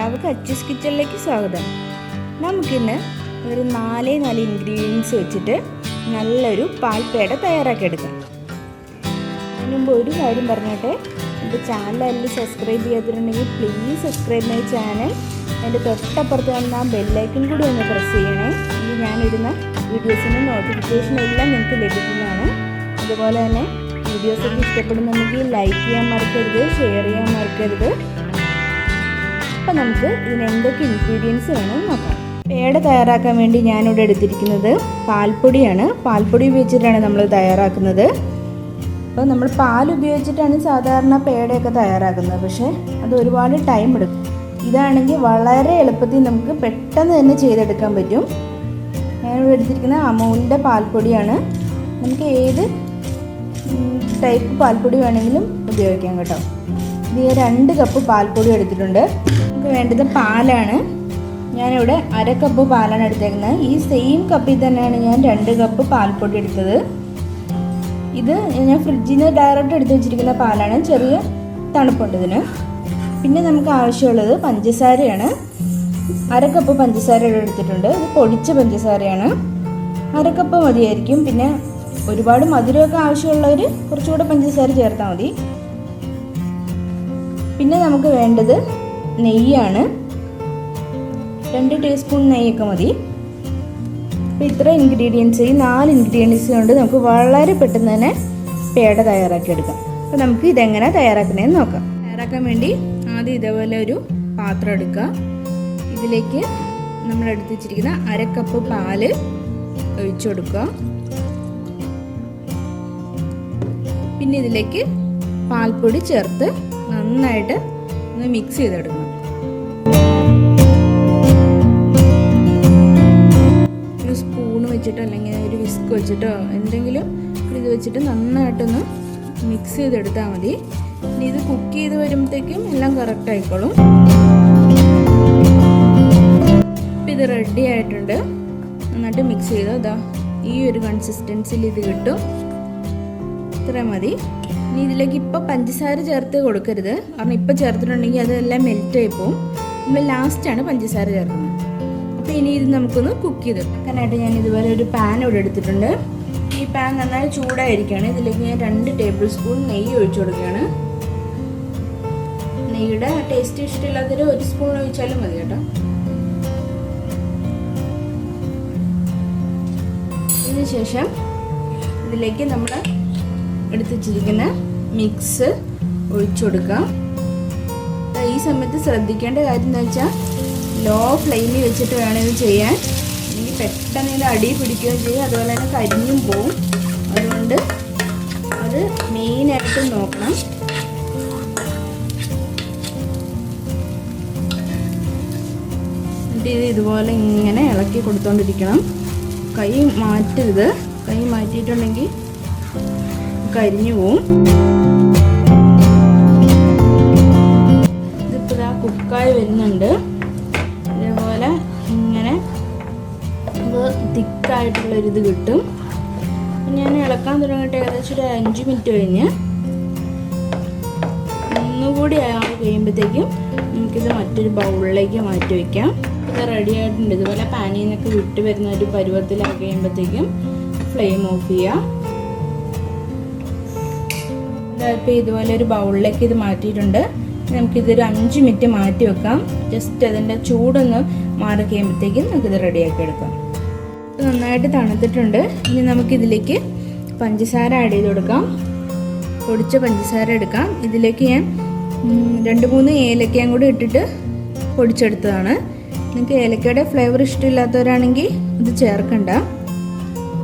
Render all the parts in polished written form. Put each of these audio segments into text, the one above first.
എല്ലാവർക്കും അച്ചൂസ് കിച്ചണിലേക്ക് സ്വാഗതം. നമുക്കിന്ന് ഒരു 4 ഇൻഗ്രീഡിയൻസ് വെച്ചിട്ട് നല്ലൊരു പാൽപ്പേട തയ്യാറാക്കിയെടുക്കാം. അതിന് മുമ്പ് ഒരു കാര്യം പറഞ്ഞോട്ടെ, എൻ്റെ ചാനൽ സബ്സ്ക്രൈബ് ചെയ്യാത്തിട്ടുണ്ടെങ്കിൽ പ്ലീസ് സബ്സ്ക്രൈബ് മൈ ചാനൽ. എൻ്റെ തൊട്ടപ്പുറത്ത് കാണുന്ന ആ ബെല്ലൈക്കൺ കൂടി ഒന്ന് പ്രസ് ചെയ്യണേ. ഇനി ഞാനിടുന്ന വീഡിയോസിൻ്റെ നോട്ടിഫിക്കേഷൻ എല്ലാം നിങ്ങൾക്ക് ലഭിക്കുന്നതാണ്. അതുപോലെ തന്നെ വീഡിയോസൊക്കെ ഇഷ്ടപ്പെടുന്നുണ്ടെങ്കിൽ ലൈക്ക് ചെയ്യാൻ മറക്കരുത്, ഷെയർ ചെയ്യാൻ മറക്കരുത്. അപ്പം നമുക്ക് ഇതിന് എന്തൊക്കെ ഇൻഗ്രീഡിയൻസ് വേണമെന്ന് നോക്കാം. പേട തയ്യാറാക്കാൻ വേണ്ടി ഞാനിവിടെ എടുത്തിരിക്കുന്നത് പാൽപ്പൊടിയാണ്. പാൽപ്പൊടി ഉപയോഗിച്ചിട്ടാണ് നമ്മൾ തയ്യാറാക്കുന്നത്. അപ്പോൾ നമ്മൾ പാൽ ഉപയോഗിച്ചിട്ടാണ് സാധാരണ പേടയൊക്കെ തയ്യാറാക്കുന്നത്, പക്ഷേ അത് ഒരുപാട് ടൈം എടുക്കും. ഇതാണെങ്കിൽ വളരെ എളുപ്പത്തിൽ നമുക്ക് പെട്ടെന്ന് തന്നെ ചെയ്തെടുക്കാൻ പറ്റും. ഞാനിവിടെ എടുത്തിരിക്കുന്നത് അമൂലിൻ്റെ പാൽപ്പൊടിയാണ്. നമുക്ക് ഏത് ടൈപ്പ് പാൽപ്പൊടി വേണമെങ്കിലും ഉപയോഗിക്കാം കേട്ടോ. ഇത് 2 കപ്പ് പാൽപ്പൊടി എടുത്തിട്ടുണ്ട്. നമുക്ക് വേണ്ടത് പാലാണ്. ഞാനിവിടെ 1/2 കപ്പ് പാലാണ് എടുത്തേക്കുന്നത്. ഈ സെയിം കപ്പിൽ തന്നെയാണ് ഞാൻ 2 കപ്പ് പാൽപ്പൊടി എടുത്തത്. ഇത് ഞാൻ ഫ്രിഡ്ജിൽ നിന്ന് ഡയറക്റ്റ് എടുത്ത് വെച്ചിരിക്കുന്ന പാലാണ്. ചെറിയ തണുപ്പുണ്ട് ഇതിന്. പിന്നെ നമുക്ക് ആവശ്യമുള്ളത് പഞ്ചസാരയാണ്. 1/2 കപ്പ് പഞ്ചസാര എടുത്തിട്ടുണ്ട്. ഇത് പൊടിച്ച പഞ്ചസാരയാണ്. 1/2 കപ്പ് മതിയായിരിക്കും. പിന്നെ ഒരുപാട് മധുരമൊക്കെ ആവശ്യമുള്ളവർ കുറച്ചുകൂടെ പഞ്ചസാര ചേർത്താൽ മതി. പിന്നെ നമുക്ക് വേണ്ടത് നെയ്യാണ്. 2 ടീസ്പൂൺ നെയ്യൊക്കെ മതി. അപ്പോൾ ഇത്ര ഇൻഗ്രീഡിയൻസ്, ഈ 4 ഇൻഗ്രീഡിയൻസ് കൊണ്ട് നമുക്ക് വളരെ പെട്ടെന്ന് തന്നെ പേട തയ്യാറാക്കിയെടുക്കാം. അപ്പോൾ നമുക്ക് ഇതെങ്ങനെ തയ്യാറാക്കുന്നതെന്ന് നോക്കാം. തയ്യാറാക്കാൻ വേണ്ടി ആദ്യം ഇതേപോലെ ഒരു പാത്രം എടുക്കുക. ഇതിലേക്ക് നമ്മൾ എടുത്ത് വെച്ചിരിക്കുന്ന 1/2 കപ്പ് പാല് ഒഴിച്ചു കൊടുക്കുക. പിന്നെ ഇതിലേക്ക് പാൽപ്പൊടി ചേർത്ത് നന്നായിട്ട് ഒന്ന് മിക്സ് ചെയ്തെടുക്കണം. ഒരു സ്പൂണ് വെച്ചിട്ടോ അല്ലെങ്കിൽ ഒരു വിസ്ക് വെച്ചിട്ടോ എന്തെങ്കിലും ഇത് വെച്ചിട്ട് നന്നായിട്ടൊന്ന് മിക്സ് ചെയ്തെടുത്താൽ മതി. ഇനി ഇത് കുക്ക് ചെയ്ത് വരുമ്പോഴത്തേക്കും എല്ലാം കറക്റ്റ് ആയിക്കോളും. ഇപ്പം ഇത് റെഡി ആയിട്ടുണ്ട്. നന്നായിട്ട് മിക്സ് ചെയ്തോ. അതാ ഈ ഒരു കൺസിസ്റ്റൻസിയിൽ ഇത് കിട്ടും. ഇത്ര മതി. ഇനി ഇതിലേക്ക് ഇപ്പോൾ പഞ്ചസാര ചേർത്ത് കൊടുക്കരുത്, കാരണം ഇപ്പോൾ ചേർത്തിട്ടുണ്ടെങ്കിൽ അതെല്ലാം മെൽറ്റായി പോകും. നമ്മൾ ലാസ്റ്റാണ് പഞ്ചസാര ചേർക്കുന്നത്. അപ്പോൾ ഇനി ഇത് നമുക്കൊന്ന് കുക്ക് ചെയ്തെടുക്കാനായിട്ട് ഞാൻ ഇതുപോലെ ഒരു പാൻ ഇവിടെ എടുത്തിട്ടുണ്ട്. ഈ പാൻ നന്നായി ചൂടായിരിക്കുകയാണ്. ഇതിലേക്ക് ഞാൻ 2 ടേബിൾ സ്പൂൺ നെയ്യ് ഒഴിച്ചു കൊടുക്കുകയാണ്. നെയ്യുടെ ടേസ്റ്റ് ഇഷ്ടമില്ലാത്തൊരു 1 സ്പൂൺ ഒഴിച്ചാലും മതി കേട്ടോ. ഇതിനുശേഷം ഇതിലേക്ക് നമ്മൾ എടുത്ത് വെച്ചിരിക്കുന്ന മിക്സ് ഒഴിച്ചു കൊടുക്കാം. ഈ സമയത്ത് ശ്രദ്ധിക്കേണ്ട കാര്യം എന്ന് വെച്ചാൽ ലോ ഫ്ലെയിമിൽ വെച്ചിട്ട് വേണം ഇത് ചെയ്യാൻ. അല്ലെങ്കിൽ പെട്ടെന്ന് ഇത് അടി പിടിക്കുകയും ചെയ്യും, അതുപോലെ തന്നെ കരിഞ്ഞും പോവും. അതുകൊണ്ട് അത് മെയിനായിട്ട് നോക്കണം. എന്നിട്ട് ഇത് ഇതുപോലെ ഇങ്ങനെ ഇളക്കി കൊടുത്തോണ്ടിരിക്കണം. കൈ മാറ്റരുത്. കൈ മാറ്റിയിട്ടുണ്ടെങ്കിൽ കരിഞ്ഞു പോവും. ഇതിപ്പോൾ ഇതാ കുക്കായി വരുന്നുണ്ട്. ഇതേപോലെ ഇങ്ങനെ തിക്കായിട്ടുള്ളൊരിത് കിട്ടും. ഞാൻ ഇളക്കാൻ തുടങ്ങിയിട്ട് ഏകദേശം ഒരു 5 മിനിറ്റ് കഴിഞ്ഞ് ഒന്നുകൂടി കഴിയുമ്പോഴത്തേക്കും നമുക്കിത് മറ്റൊരു ബൗളിലേക്ക് മാറ്റി വയ്ക്കാം. ഇത് റെഡി ആയിട്ടുണ്ട്. ഇതുപോലെ പാനിൽ നിന്നൊക്കെ വിട്ട് വരുന്ന ഒരു പരുവത്തിലാക്കി കഴിയുമ്പോഴത്തേക്കും ഫ്ലെയിം ഓഫ് ചെയ്യാം. ഇപ്പോൾ ഇതുപോലെ ഒരു ബൗളിലേക്ക് ഇത് മാറ്റിയിട്ടുണ്ട്. നമുക്കിതൊരു 5 മിനിറ്റ് മാറ്റി വെക്കാം. ജസ്റ്റ് അതിൻ്റെ ചൂടൊന്ന് മാറി കഴിയുമ്പോഴത്തേക്കും നമുക്കിത് റെഡിയാക്കി എടുക്കാം. ഇത് നന്നായിട്ട് തണുത്തിട്ടുണ്ട്. ഇനി നമുക്കിതിലേക്ക് പഞ്ചസാര ആഡ് ചെയ്ത് കൊടുക്കാം. പൊടിച്ച പഞ്ചസാര എടുക്കാം. ഇതിലേക്ക് ഞാൻ 2-3 ഏലക്കയും കൂടി ഇട്ടിട്ട് പൊടിച്ചെടുത്തതാണ്. നിങ്ങൾക്ക് ഏലക്കയുടെ ഫ്ലേവർ ഇഷ്ടമില്ലാത്തവരാണെങ്കിൽ ഇത് ചേർക്കണ്ട.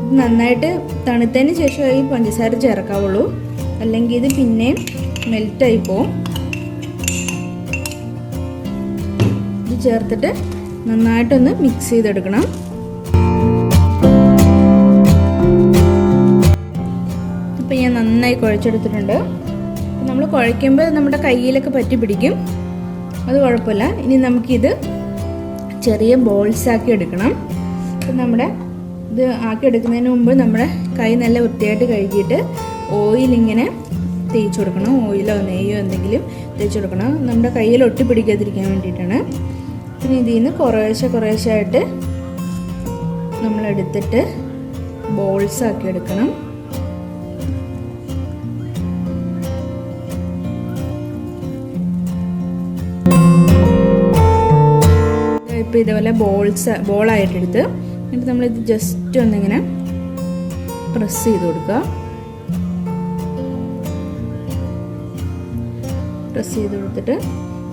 ഇത് നന്നായിട്ട് തണുത്തതിന് ശേഷം ഈ പഞ്ചസാര ചേർക്കാവുള്ളൂ, അല്ലെങ്കിൽ ഇത് പിന്നെയും മെൽറ്റായി പോവും. ഇത് ചേർത്തിട്ട് നന്നായിട്ടൊന്ന് മിക്സ് ചെയ്തെടുക്കണം. ഇപ്പം ഞാൻ നന്നായി കുഴച്ചെടുത്തിട്ടുണ്ട്. നമ്മൾ കുഴയ്ക്കുമ്പോൾ നമ്മുടെ കയ്യിലൊക്കെ പറ്റി പിടിക്കും, അത് കുഴപ്പമില്ല. ഇനി നമുക്കിത് ചെറിയ ബോൾസ് ആക്കി എടുക്കണം. അപ്പം നമ്മുടെ ഇത് ആക്കി എടുക്കുന്നതിന് മുമ്പ് നമ്മുടെ കൈ നല്ല വൃത്തിയായിട്ട് കഴുകിയിട്ട് ഓയിലിങ്ങനെ തേച്ച് കൊടുക്കണം. ഓയിലോ നെയ്യോ എന്തെങ്കിലും തേച്ച് കൊടുക്കണം. നമ്മുടെ കയ്യിൽ ഒട്ടി പിടിക്കാതിരിക്കാൻ വേണ്ടിയിട്ടാണ്. പിന്നെ ഇതിൽ നിന്ന് കുറേശ്ശെ ആയിട്ട് നമ്മളെടുത്തിട്ട് ബോൾസാക്കി എടുക്കണം. ഇപ്പോൾ ഇതേപോലെ ബോളായിട്ടെടുത്ത് എന്നിട്ട് നമ്മളിത് ജസ്റ്റ് ഒന്നിങ്ങനെ പ്രസ് ചെയ്ത് കൊടുക്കുക. പ്രസ് ചെയ്ത് കൊടുത്തിട്ട്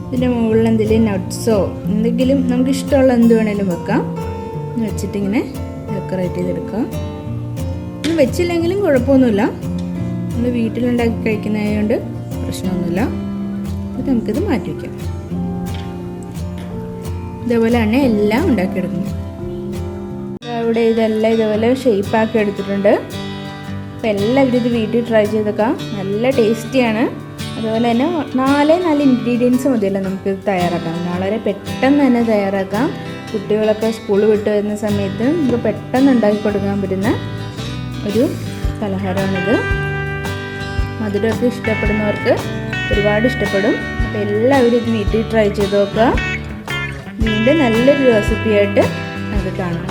ഇതിൻ്റെ മുകളിൽ എന്തെങ്കിലും നട്ട്സോ എന്തെങ്കിലും നമുക്ക് ഇഷ്ടമുള്ള എന്ത് വേണേലും വെക്കാം. വെച്ചിട്ടിങ്ങനെ ഡെക്കറേറ്റ് ചെയ്തെടുക്കുക. ഇത് വെച്ചില്ലെങ്കിലും കുഴപ്പമൊന്നുമില്ല. നമ്മൾ വീട്ടിലുണ്ടാക്കി കഴിക്കുന്നതായതുകൊണ്ട് പ്രശ്നമൊന്നുമില്ല. എന്നിട്ട് നമുക്കിത് മാറ്റി വയ്ക്കാം. ഇതേപോലെ തന്നെ എല്ലാം ഉണ്ടാക്കിയെടുക്കണം. ഇവിടെ ഇതെല്ലാം ഇതേപോലെ ഷേപ്പാക്കി എടുത്തിട്ടുണ്ട്. അപ്പോൾ എല്ലാവരും ഇത് വീട്ടിൽ ട്രൈ ചെയ്തേക്കാം. നല്ല ടേസ്റ്റിയാണ്. അതുപോലെ തന്നെ 4 ഇൻഗ്രീഡിയൻസ് മതിയല്ലോ നമുക്കിത് തയ്യാറാക്കാം. വളരെ പെട്ടെന്ന് തന്നെ തയ്യാറാക്കാം. കുട്ടികളൊക്കെ സ്കൂൾ വിട്ട് വരുന്ന സമയത്ത് നമുക്ക് പെട്ടെന്ന് ഉണ്ടാക്കി കൊടുക്കാൻ പറ്റുന്ന ഒരു പലഹാരമാണിത്. മധുരമൊക്കെ ഇഷ്ടപ്പെടുന്നവർക്ക് ഒരുപാട് ഇഷ്ടപ്പെടും. അപ്പോൾ എല്ലാവരും ഇത് വീട്ടിൽ ട്രൈ ചെയ്ത് നോക്കുക. വീണ്ടും നല്ലൊരു റെസിപ്പിയായിട്ട് നമുക്ക് കാണാം.